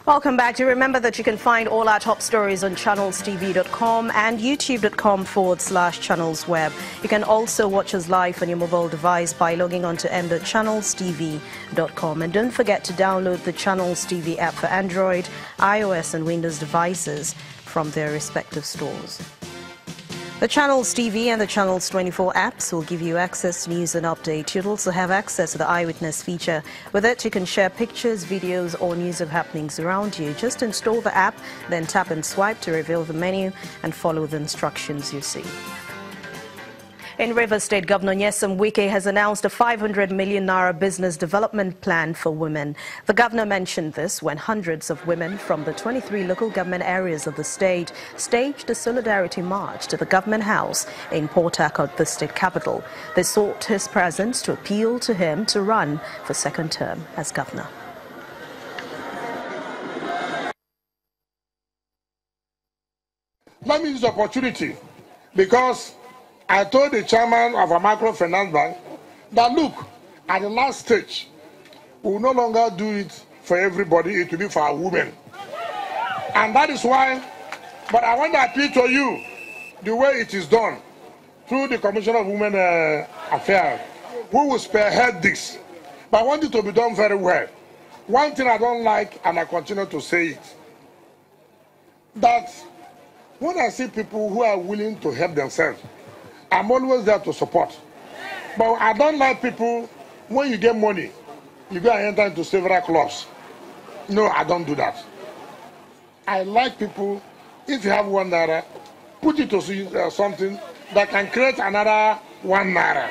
Welcome back. Do remember that you can find all our top stories on channelstv.com and youtube.com/channelsweb. You can also watch us live on your mobile device by logging on to m.channelstv.com. And don't forget to download the Channels TV app for Android, iOS and Windows devices from their respective stores. The Channels TV and the Channels 24 apps will give you access to news and updates. You'll also have access to the Eyewitness feature. With it, you can share pictures, videos, or news of happenings around you. Just install the app, then tap and swipe to reveal the menu and follow the instructions you see. In Rivers State, Governor Nyesom Wike has announced a 500 million naira business development plan for women. The governor mentioned this when hundreds of women from the 23 local government areas of the state staged a solidarity march to the government house in Port Harcourt, the state capital. They sought his presence to appeal to him to run for second term as governor. Let me use the opportunity because I told the chairman of a microfinance bank that, look, at the last stage, we will no longer do it for everybody, it will be for our women. And that is why, but I want to appeal to you, the way it is done, through the Commission of Women Affairs, who will spearhead this. But I want it to be done very well. One thing I don't like, and I continue to say it, that when I see people who are willing to help themselves, I'm always there to support. But I don't like people, when you get money, you go and enter into several clubs. No, I don't do that. I like people, if you have 1 naira, put it to something that can create another 1 naira.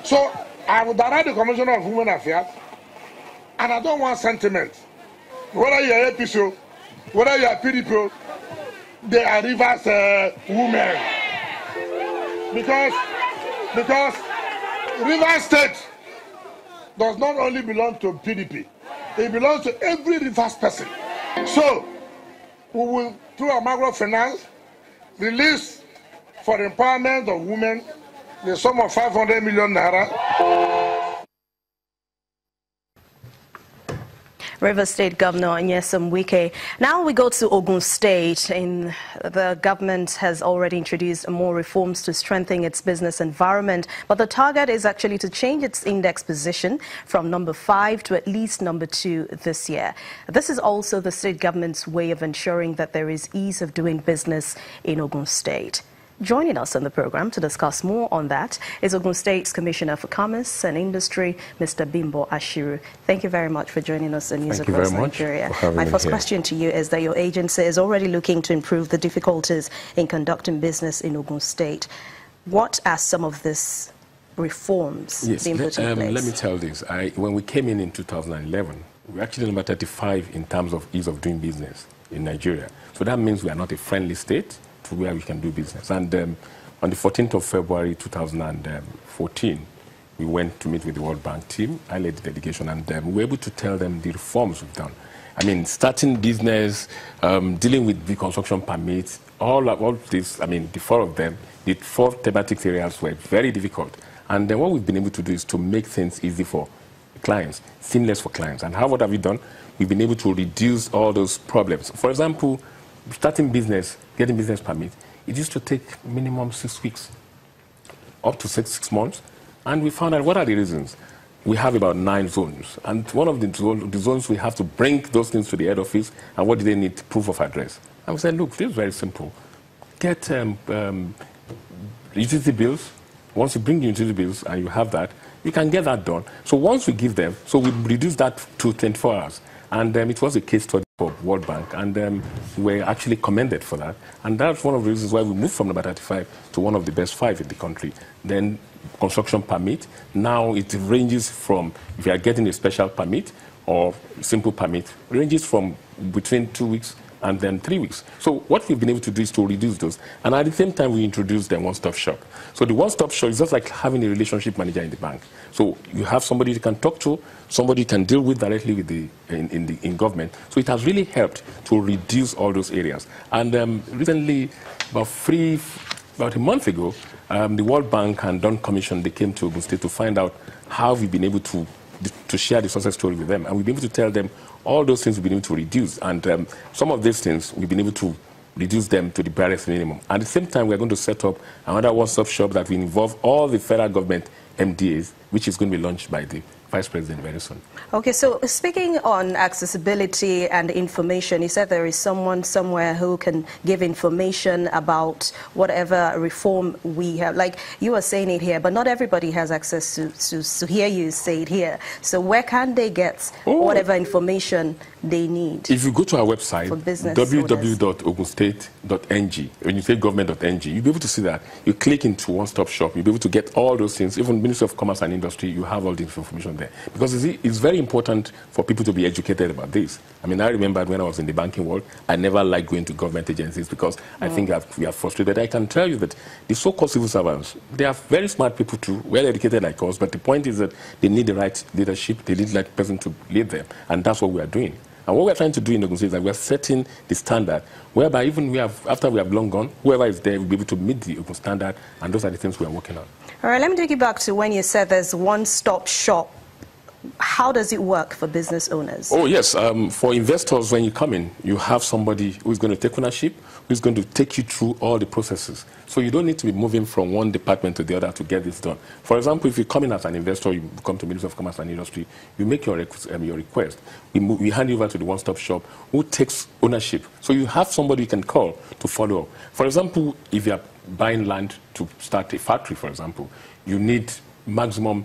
So I would direct the Commissioner of Women Affairs, and I don't want sentiment. Whether you are APCO, whether you are PDP, they are Rivers women. Because Rivers State does not only belong to PDP, it belongs to every Rivers person. So we will, through our microfinance, release for the empowerment of women the sum of 500 million naira. Rivers State Governor Nyesom Wike. Now we go to Ogun State. The government has already introduced more reforms to strengthen its business environment, but the target is actually to change its index position from number 5 to at least number 2 this year. This is also the state government's way of ensuring that there is ease of doing business in Ogun State. Joining us on the program to discuss more on that is Ogun State's Commissioner for Commerce and Industry, Mr. Bimbo Ashiru. Thank you very much for joining us on News Across Nigeria. My first question to you is that your agency is already looking to improve the difficulties in conducting business in Ogun State. What are some of these reforms being put in place? Let me tell this. When we came in 2011, we were actually number 35 in terms of ease of doing business in Nigeria. So that means we are not a friendly state to where we can do business. And on the 14th of February 2014, we went to meet with the World Bank team. I led the delegation, and we were able to tell them the reforms we've done. I mean, starting business, dealing with the construction permits, all this, I mean, the 4 of them, the 4 thematic areas were very difficult. And then what we've been able to do is to make things easy for clients, seamless for clients. And what have we done? We've been able to reduce all those problems. For example, starting business, getting business permit, it used to take minimum 6 weeks, up to 6 months. And we found out what are the reasons. We have about 9 zones. And one of the zones, we have to bring those things to the head office. And what do they need? Proof of address. And we said, look, this is very simple. Get utility bills. Once you bring the utility bills and you have that, you can get that done. So once we give them, so we reduce that to 24 hours. And it was a case study for World Bank, and we were actually commended for that. And that's one of the reasons why we moved from number 35 to one of the best 5 in the country. Then construction permit, now it ranges from, if you are getting a special permit or simple permit, ranges from between 2 weeks and then 3 weeks. So what we've been able to do is to reduce those. And at the same time, we introduced the one-stop shop. So the one-stop shop is just like having a relationship manager in the bank. So you have somebody you can talk to, somebody you can deal with directly with in government. So it has really helped to reduce all those areas. And recently, about a month ago, the World Bank and Dawn Commission, they came to Ogun State to find out how we've been able to to share the success story with them. And we've been able to tell them all those things we've been able to reduce. And some of these things we've been able to reduce them to the barest minimum. At the same time, we're going to set up another one-stop shop that will involve all the federal government MDAs, which is going to be launched by the Vice President very soon. Okay, so speaking on accessibility and information, you said there is someone somewhere who can give information about whatever reform we have. Like you were saying it here, but not everybody has access to hear you say it here. So where can they get whatever information they need? If you go to our website, www.ogunstate.ng, when you say government.ng, you'll be able to see that. You click into one-stop shop, you'll be able to get all those things. Even Ministry of Commerce and Industry, you have all this information there. Because it's very important for people to be educated about this. I mean, I remember when I was in the banking world, I never liked going to government agencies because I think we are frustrated. I can tell you that the so-called civil servants, they are very smart people too, well-educated like us, but the point is that they need the right leadership, they need the right person to lead them, and that's what we are doing. And what we're trying to do in Ogun State is that we're setting the standard whereby even after we have long gone, whoever is there will be able to meet the Ogun standard, and those are the things we are working on. All right, let me take you back to when you said there's one-stop shop. How does it work for business owners? Oh, yes. For investors, when you come in, you have somebody who's going to take ownership, who's going to take you through all the processes. So you don't need to be moving from one department to the other to get this done. For example, if you come in as an investor, you come to Ministry of Commerce and Industry, you make your request. We hand you over to the one-stop shop who takes ownership. So you have somebody you can call to follow up. For example, if you are buying land to start a factory, for example, you need maximum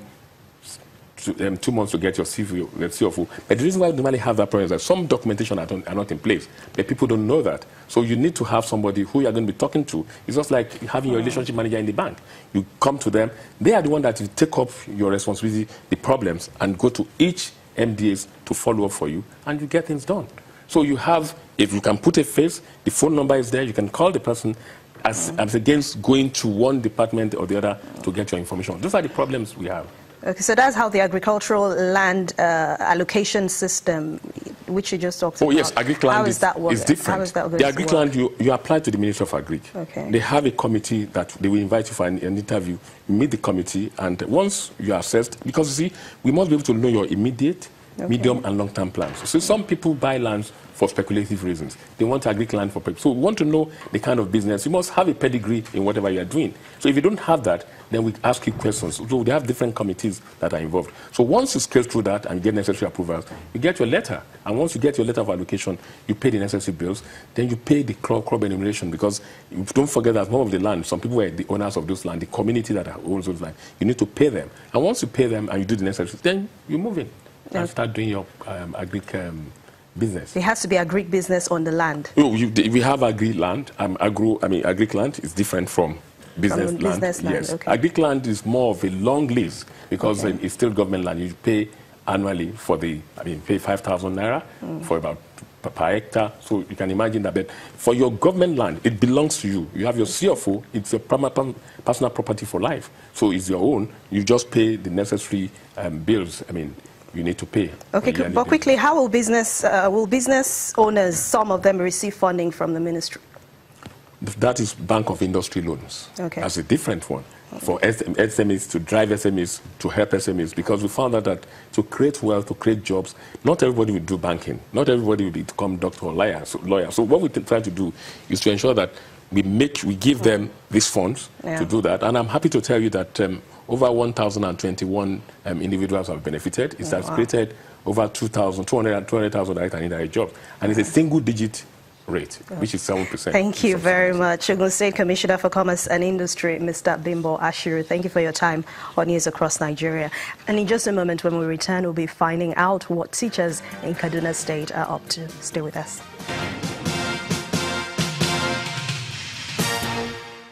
2 months to get your CFO. But the reason why we normally have that problem is that some documentation are not in place, but people don't know that. So you need to have somebody who you are going to be talking to. It's just like having your relationship manager in the bank. You come to them, they are the one that you take up your responsibility, the problems, and go to each MDAs to follow up for you, and you get things done. So you have, if you can put a face, the phone number is there, you can call the person, as against going to one department or the other to get your information. Those are the problems we have. Okay, so that's how the agricultural land allocation system, which you just talked about. Oh, yes, agri-land is different. How is that going the agri-land, you apply to the Ministry of Agri. Okay. They have a committee that they will invite you for an interview. You meet the committee, and once you are assessed, because you see, we must be able to know your immediate, medium, and long-term plans. So some people buy lands for speculative reasons. They want agri-land for purpose. So we want to know the kind of business. You must have a pedigree in whatever you are doing. So if you don't have that, then we ask you questions. So they have different committees that are involved. So once you scale through that and get necessary approvals, you get your letter. And once you get your letter of allocation, you pay the necessary bills. Then you pay the crop enumeration, because don't forget that some of the land, some people were the owners of those land, the community that owns those land. You need to pay them. And once you pay them and you do the necessary, then you move in and start doing your business. There has to be agri business on the land. Oh, we have agri land. Agri land is different from business land. Yes, okay. Agri land is more of a long lease because it's still government land. You pay annually for pay 5,000 naira for about per hectare. So you can imagine that. But for your government land, it belongs to you. You have your CFO. It's your personal property for life. So it's your own. You just pay the necessary bills. You need to pay. Okay, but quickly, how will business owners, some of them, receive funding from the ministry? That is Bank of Industry loans. Okay. That's a different one. For SMEs, to drive SMEs, to help SMEs, because we found out that to create wealth, to create jobs, not everybody will do banking. Not everybody will become doctor or lawyer. So what we try to do is to ensure that we give them these funds to do that. And I'm happy to tell you that over 1,021 individuals have benefited. It has created over 200,000 direct and indirect jobs. And it's a single-digit rate, which is 7%. Thank you very much. Ogun State Commissioner for Commerce and Industry, Mr. Bimbo Ashiru. Thank you for your time on News Across Nigeria. And in just a moment, when we return, we'll be finding out what teachers in Kaduna State are up to. Stay with us.